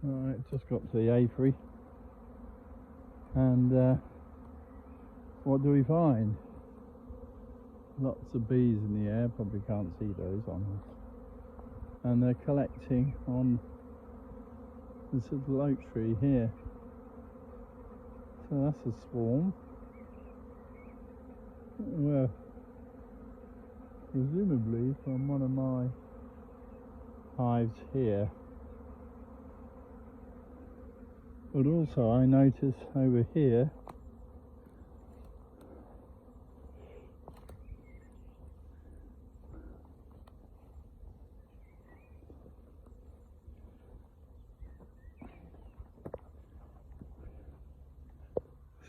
Right, just got to the apiary, and what do we find? Lots of bees in the air, probably can't see those on us. And they're collecting on this little oak tree here. So that's a swarm. Well, presumably from one of my hives here. But also I notice over here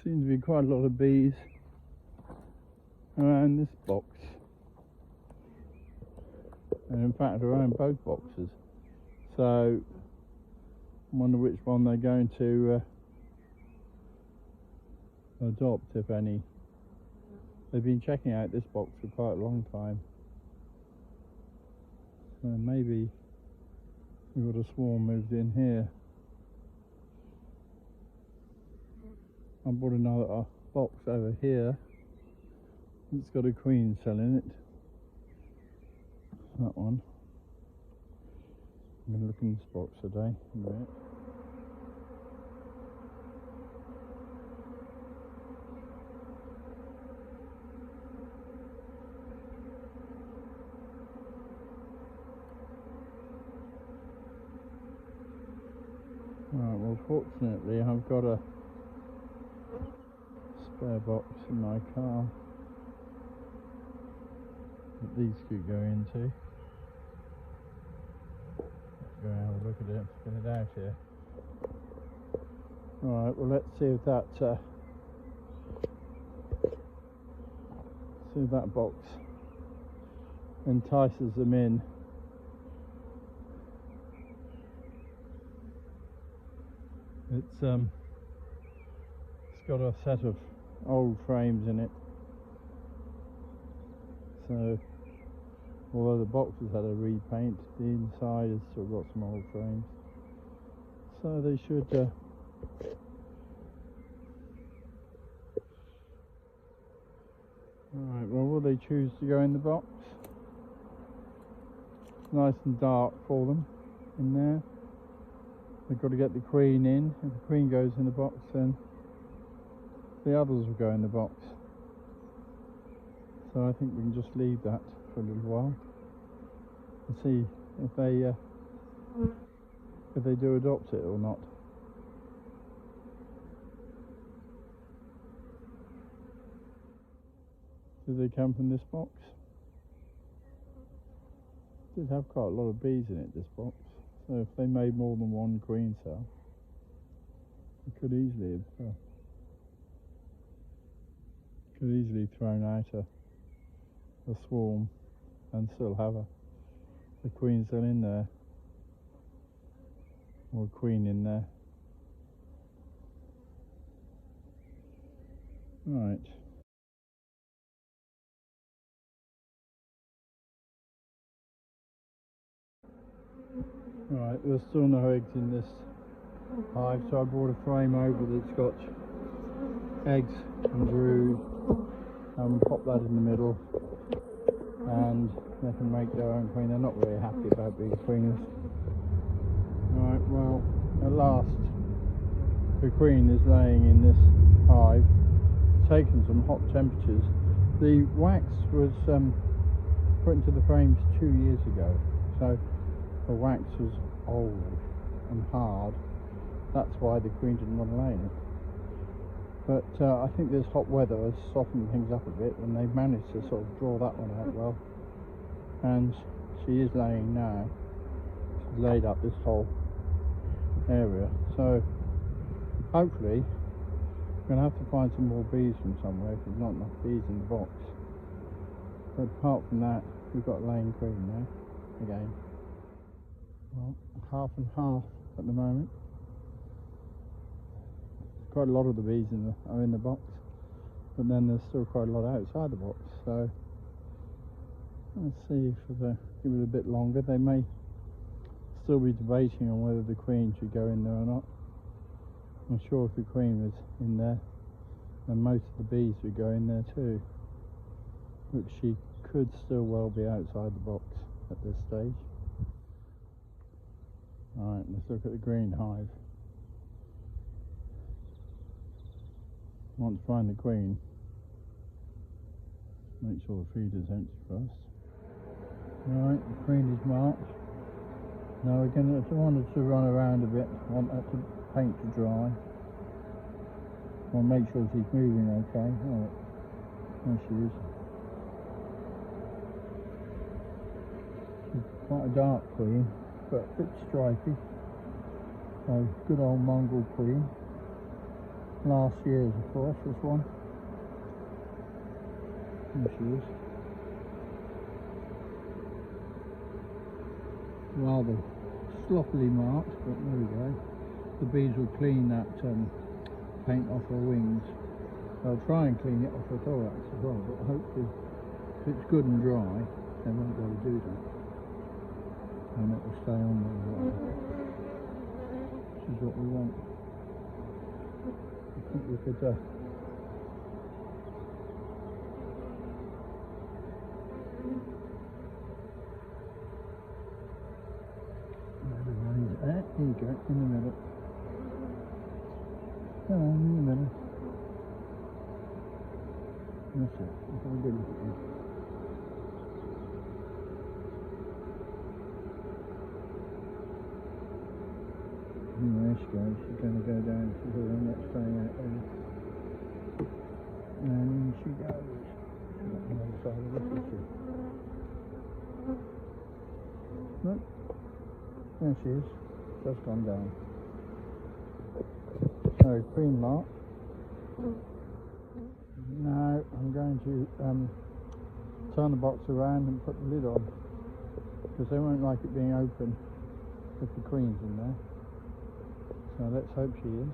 seems to be quite a lot of bees around this box, and in fact around both boxes. So I wonder which one they're going to adopt, if any. They've been checking out this box for quite a long time, so maybe we've got a swarm moved in here. I bought another box over here. It's got a queen cell in it. That one. I'm going to look in this box today. Right. Right, well, fortunately I've got a spare box in my car that these could go into. Let's go and have a look at it, get it out here. Right, well, let's see if that box entices them in. It's got a set of old frames in it, so although the box has had a repaint, the inside has still got some old frames, so they should Alright, well, will they choose to go in the box? Nice and dark for them in there. They've got to get the queen in. If the queen goes in the box, then the others will go in the box. So I think we can just leave that for a little while and see if they do adopt it or not. Do they come from this box? It did have quite a lot of bees in it, this box. So if they made more than one queen cell, it could easily have thrown out a swarm and still have a queen cell in there, or a queen in there. Right. Right, there's still no eggs in this hive, so I brought a frame over that's got eggs and brood, and pop that in the middle, and they can make their own queen. They're not very happy about being queeners. Right, well, at last the queen is laying in this hive. It's taken some hot temperatures. The wax was put into the frames 2 years ago, so the wax was old and hard. That's why the queen didn't want to lay in it. But I think this hot weather has softened things up a bit, and they've managed to sort of draw that one out well. And she is laying now. She's laid up this whole area. So hopefully we're going to have to find some more bees from somewhere, if there's not enough bees in the box. But apart from that, we've got laying queen now again. Well, half and half at the moment. Quite a lot of the bees are in the box, but then there's still quite a lot outside the box. So let's see if they give it a bit longer. They may still be debating on whether the queen should go in there or not. I'm sure if the queen was in there, then most of the bees would go in there too. But she could still well be outside the box at this stage. Alright, let's look at the green hive. I want to find the queen. Make sure the feeder's empty first. Right, the queen is marked. Now we're going to want it to run around a bit. I want that to paint to dry. I want to make sure she's moving okay. Oh, there she is. She's quite a dark queen, but a bit stripy. So good old mongrel queen. Last year's, of course, this one. There she is. Rather sloppily marked, but there we go. The bees will clean that paint off her wings. They'll try and clean it off her thorax as well, but hopefully if it's good and dry, they won't be able to do that. And it will stay on there. Which is what we want. I think we could there you go, in the middle. Come on, in the middle. That's it. That's all good with it. There she goes. She's going to go down to the one that's staying out there. And in she goes. She's on the other side of the picture. Look. There she is. Just gone down. So, queen mark. Now I'm going to turn the box around and put the lid on, because they won't like it being open if the queen's in there. So let's hope she is.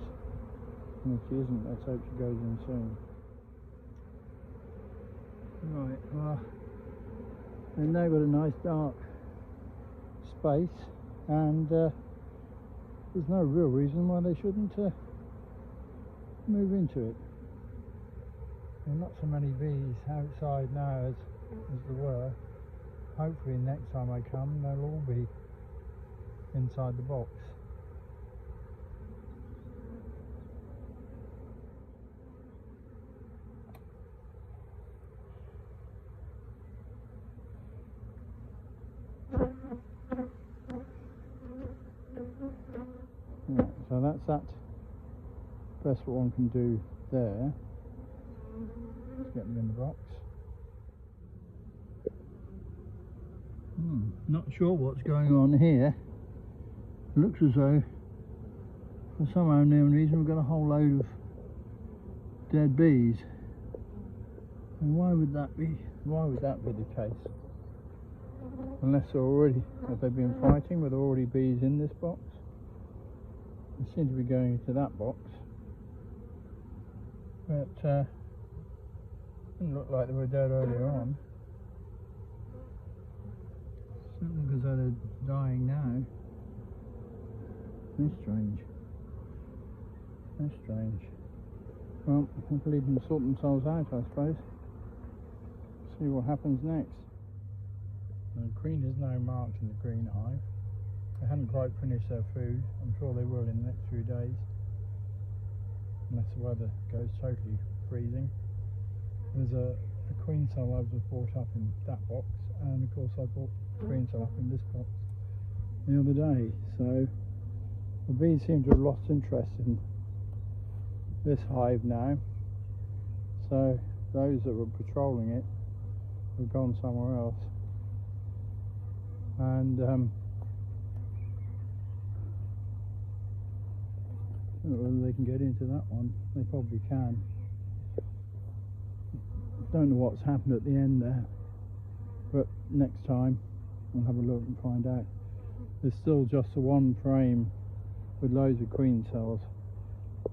And if she isn't, let's hope she goes in soon. Right, well, they've now got a nice dark space, and there's no real reason why they shouldn't move into it. There are not so many bees outside now as there were. Hopefully next time I come they'll all be inside the box. Yeah, so that's that. Best what one can do there. Let's get them in the box. Not sure what's going on here. It looks as though for some unknown reason we've got a whole load of dead bees. And why would that be? Why would that be the case? Unless they're already, have they been fighting with already bees in this box? They seem to be going into that box. But didn't look like they were dead earlier on. Doesn't look as though they're dying now. That's strange. That's strange. Well, we'll leave them sort themselves out, I suppose. See what happens next. The queen is now marked in the green hive. They hadn't quite finished their food. I'm sure they will in the next few days, unless the weather goes totally freezing. There's a queen cell I was brought up in that box, and of course I brought a queen cell up in this box the other day. So the bees seem to have lost interest in this hive now. So those that were patrolling it have gone somewhere else. And I don't know whether they can get into that one. They probably can. Don't know what's happened at the end there, but next time we'll have a look and find out. There's still just the one frame with loads of queen cells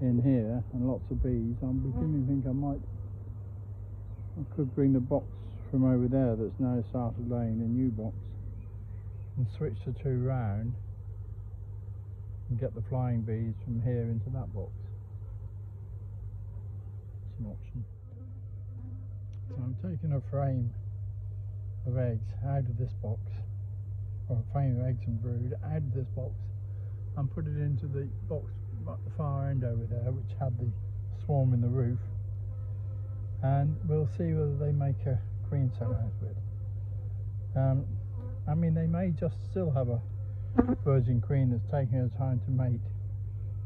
in here and lots of bees. I'm beginning to think I could bring the box from over there that's now started laying a new box and switch the two round and get the flying bees from here into that box. It's an option. So I'm taking a frame of eggs out of this box, or a frame of eggs and brood out of this box, and put it into the box at the far end over there, which had the swarm in the roof, and we'll see whether they make a queen cell out of it. I mean, they may just still have a virgin queen that's taking her time to mate,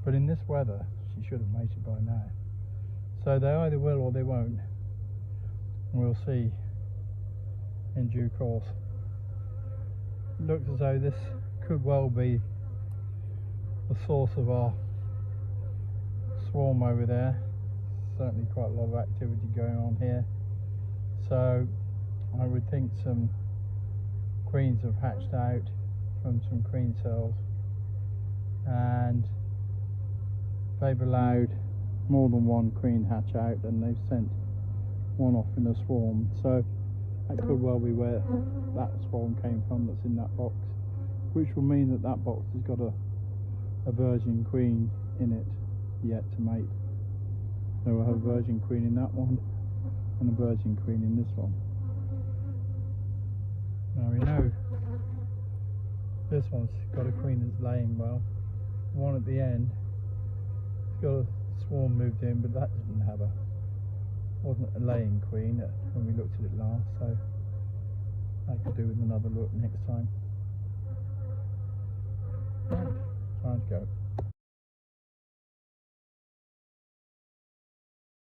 but in this weather she should have mated by now. So they either will or they won't. We'll see in due course. Looks as though this could well be the source of our swarm over there. Certainly quite a lot of activity going on here. So I would think some queens have hatched out from some queen cells, and they've allowed more than one queen hatch out, and they've sent one off in a swarm. So that could well be where that swarm came from that's in that box, which will mean that that box has got a virgin queen in it yet to mate. So we'll have a virgin queen in that one and a virgin queen in this one. Now we know this one's got a queen that's laying well. One at the end, it's got a swarm moved in, but that didn't have wasn't a laying queen when we looked at it last, so I could do with another look next time. Right, time to go.